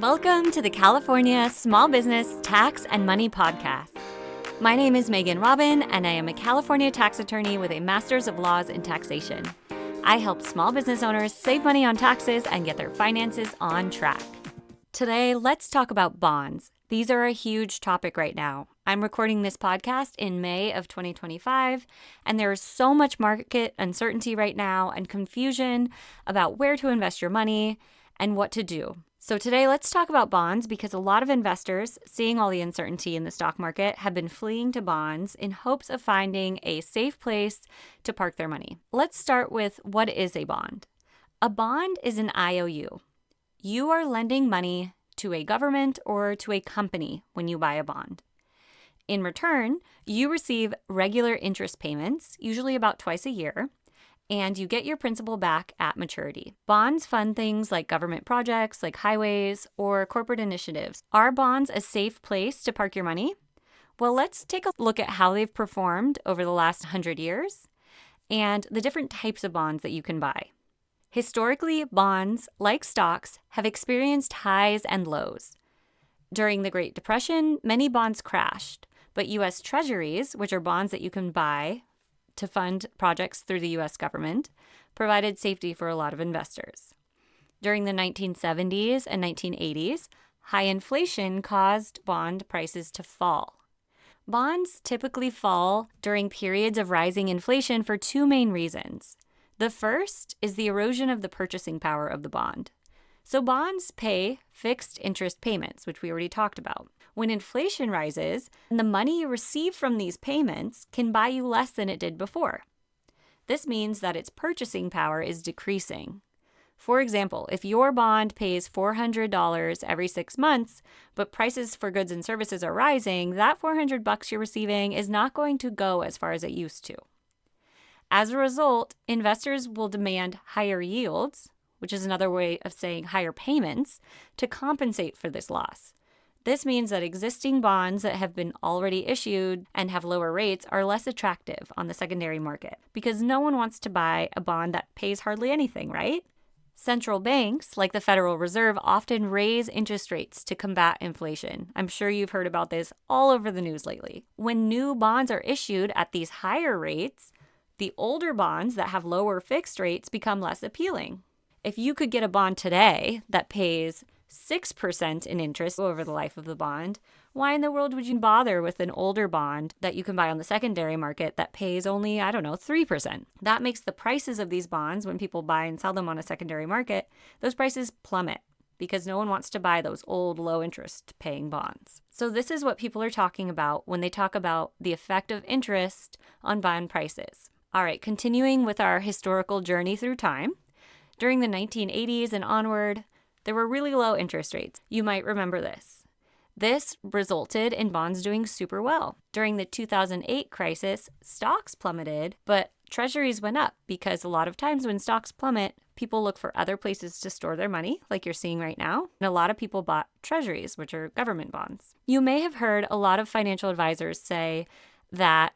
Welcome to the California Small Business Tax and Money Podcast. My name is Megan Robin, and I am a California tax attorney with a Master's of Laws in Taxation. I help small business owners save money on taxes and get their finances on track. Today, let's talk about bonds. These are a huge topic right now. I'm recording this podcast in May of 2025, and there is so much market uncertainty right now and confusion about where to invest your money and what to do. So today, let's talk about bonds because a lot of investors, seeing all the uncertainty in the stock market, have been fleeing to bonds in hopes of finding a safe place to park their money. Let's start with what is a bond. A bond is an IOU. You are lending money to a government or to a company when you buy a bond. In return, you receive regular interest payments, usually about twice a year, and you get your principal back at maturity. Bonds fund things like government projects, like highways, or corporate initiatives. Are bonds a safe place to park your money? Well, let's take a look at how they've performed over the last 100 years and the different types of bonds that you can buy. Historically, bonds, like stocks, have experienced highs and lows. During the Great Depression, many bonds crashed, but U.S. Treasuries, which are bonds that you can buy to fund projects through the U.S. government, provided safety for a lot of investors. During the 1970s and 1980s, high inflation caused bond prices to fall. Bonds typically fall during periods of rising inflation for two main reasons. The first is the erosion of the purchasing power of the bond. So bonds pay fixed interest payments, which we already talked about. When inflation rises, the money you receive from these payments can buy you less than it did before. This means that its purchasing power is decreasing. For example, if your bond pays $400 every 6 months, but prices for goods and services are rising, that $400 you're receiving is not going to go as far as it used to. As a result, investors will demand higher yields, which is another way of saying higher payments, to compensate for this loss. This means that existing bonds that have been already issued and have lower rates are less attractive on the secondary market because no one wants to buy a bond that pays hardly anything, right? Central banks, like the Federal Reserve, often raise interest rates to combat inflation. I'm sure you've heard about this all over the news lately. When new bonds are issued at these higher rates, the older bonds that have lower fixed rates become less appealing. If you could get a bond today that pays 6% in interest over the life of the bond, why in the world would you bother with an older bond that you can buy on the secondary market that pays only, 3%? That makes the prices of these bonds, when people buy and sell them on a secondary market, those prices plummet because no one wants to buy those old low interest paying bonds. So this is what people are talking about when they talk about the effect of interest on bond prices. All right, continuing with our historical journey through time. During the 1980s and onward, there were really low interest rates. You might remember this. This resulted in bonds doing super well. During the 2008 crisis, stocks plummeted, but treasuries went up because a lot of times when stocks plummet, people look for other places to store their money, like you're seeing right now. And a lot of people bought treasuries, which are government bonds. You may have heard a lot of financial advisors say that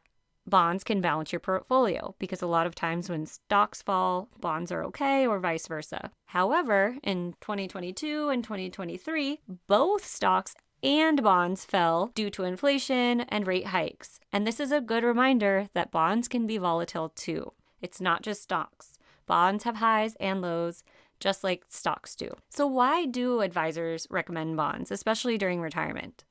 bonds can balance your portfolio because a lot of times when stocks fall, bonds are okay, or vice versa. However, in 2022 and 2023, both stocks and bonds fell due to inflation and rate hikes. And this is a good reminder that bonds can be volatile too. It's not just stocks. Bonds have highs and lows, just like stocks do. So why do advisors recommend bonds, especially during retirement?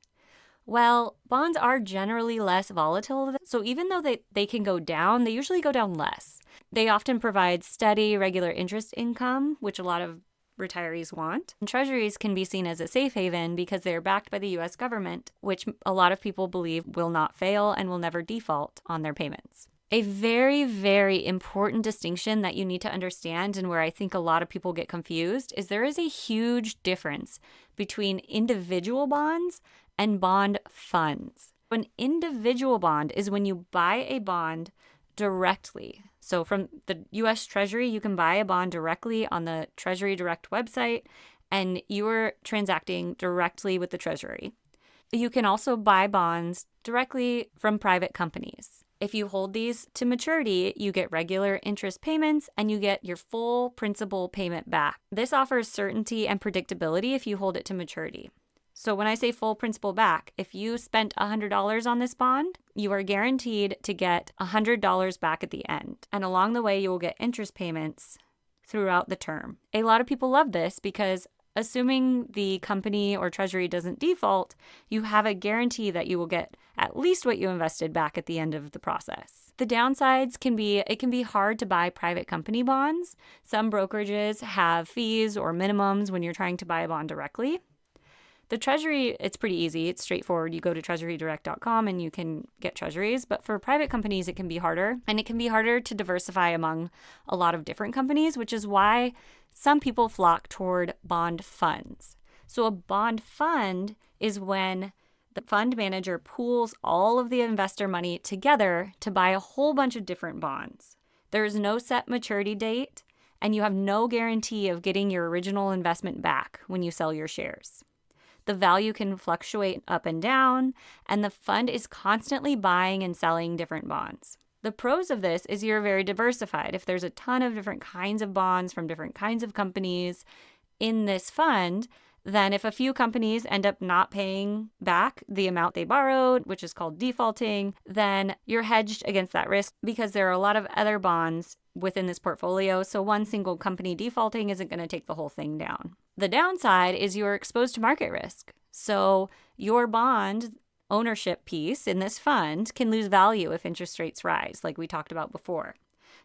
Well, bonds are generally less volatile, so even though they can go down, they usually go down less. They often provide steady, regular interest income, which a lot of retirees want. And treasuries can be seen as a safe haven because they are backed by the U.S. government, which a lot of people believe will not fail and will never default on their payments. A very, very important distinction that you need to understand, and where I think a lot of people get confused, is there is a huge difference between individual bonds and bond funds. An individual bond is when you buy a bond directly. So from the U.S. Treasury, you can buy a bond directly on the Treasury Direct website, and you're transacting directly with the Treasury. You can also buy bonds directly from private companies. If you hold these to maturity, you get regular interest payments and you get your full principal payment back. This offers certainty and predictability if you hold it to maturity. So when I say full principal back, if you spent $100 on this bond, you are guaranteed to get $100 back at the end. And along the way, you will get interest payments throughout the term. A lot of people love this because assuming the company or treasury doesn't default, you have a guarantee that you will get at least what you invested back at the end of the process. The downsides can be, it can be hard to buy private company bonds. Some brokerages have fees or minimums when you're trying to buy a bond directly. The treasury, it's pretty easy. It's straightforward. You go to treasurydirect.com and you can get treasuries. But for private companies, it can be harder. And it can be harder to diversify among a lot of different companies, which is why some people flock toward bond funds. So a bond fund is when the fund manager pools all of the investor money together to buy a whole bunch of different bonds. There is no set maturity date, and you have no guarantee of getting your original investment back when you sell your shares. The value can fluctuate up and down, and the fund is constantly buying and selling different bonds. The pros of this is you're very diversified. If there's a ton of different kinds of bonds from different kinds of companies in this fund, then if a few companies end up not paying back the amount they borrowed, which is called defaulting, then you're hedged against that risk because there are a lot of other bonds within this portfolio, so one single company defaulting isn't going to take the whole thing down. The downside is you're exposed to market risk. So your bond ownership piece in this fund can lose value if interest rates rise, like we talked about before.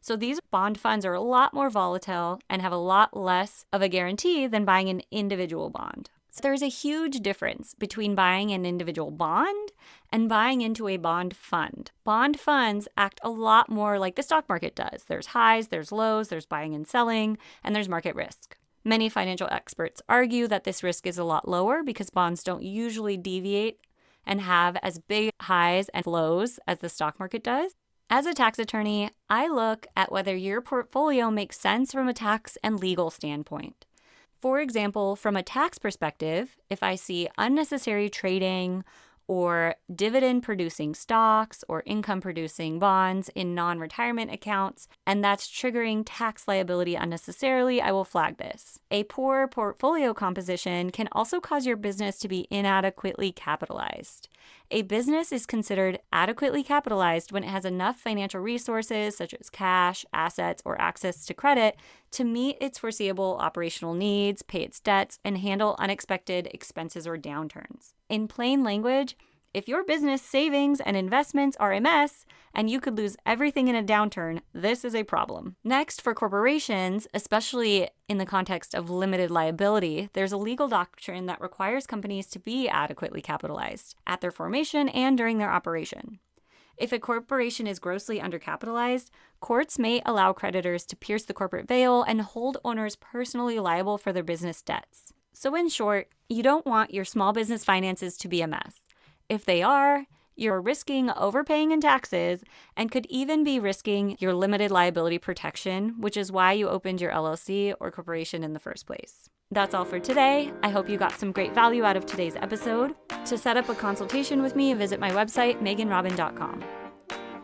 So these bond funds are a lot more volatile and have a lot less of a guarantee than buying an individual bond. So there's a huge difference between buying an individual bond and buying into a bond fund. Bond funds act a lot more like the stock market does. There's highs, there's lows, there's buying and selling, and there's market risk. Many financial experts argue that this risk is a lot lower because bonds don't usually deviate and have as big highs and lows as the stock market does. As a tax attorney, I look at whether your portfolio makes sense from a tax and legal standpoint. For example, from a tax perspective, if I see unnecessary trading or dividend-producing stocks or income-producing bonds in non-retirement accounts, and that's triggering tax liability unnecessarily, I will flag this. A poor portfolio composition can also cause your business to be inadequately capitalized. A business is considered adequately capitalized when it has enough financial resources, such as cash, assets, or access to credit, to meet its foreseeable operational needs, pay its debts, and handle unexpected expenses or downturns. In plain language, if your business savings and investments are a mess and you could lose everything in a downturn, this is a problem. Next, for corporations, especially in the context of limited liability, there's a legal doctrine that requires companies to be adequately capitalized at their formation and during their operation. If a corporation is grossly undercapitalized, courts may allow creditors to pierce the corporate veil and hold owners personally liable for their business debts. So in short, you don't want your small business finances to be a mess. If they are, you're risking overpaying in taxes and could even be risking your limited liability protection, which is why you opened your LLC or corporation in the first place. That's all for today. I hope you got some great value out of today's episode. To set up a consultation with me, visit my website, meganrobin.com.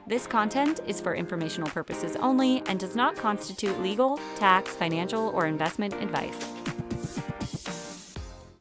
This content is for informational purposes only and does not constitute legal, tax, financial, or investment advice.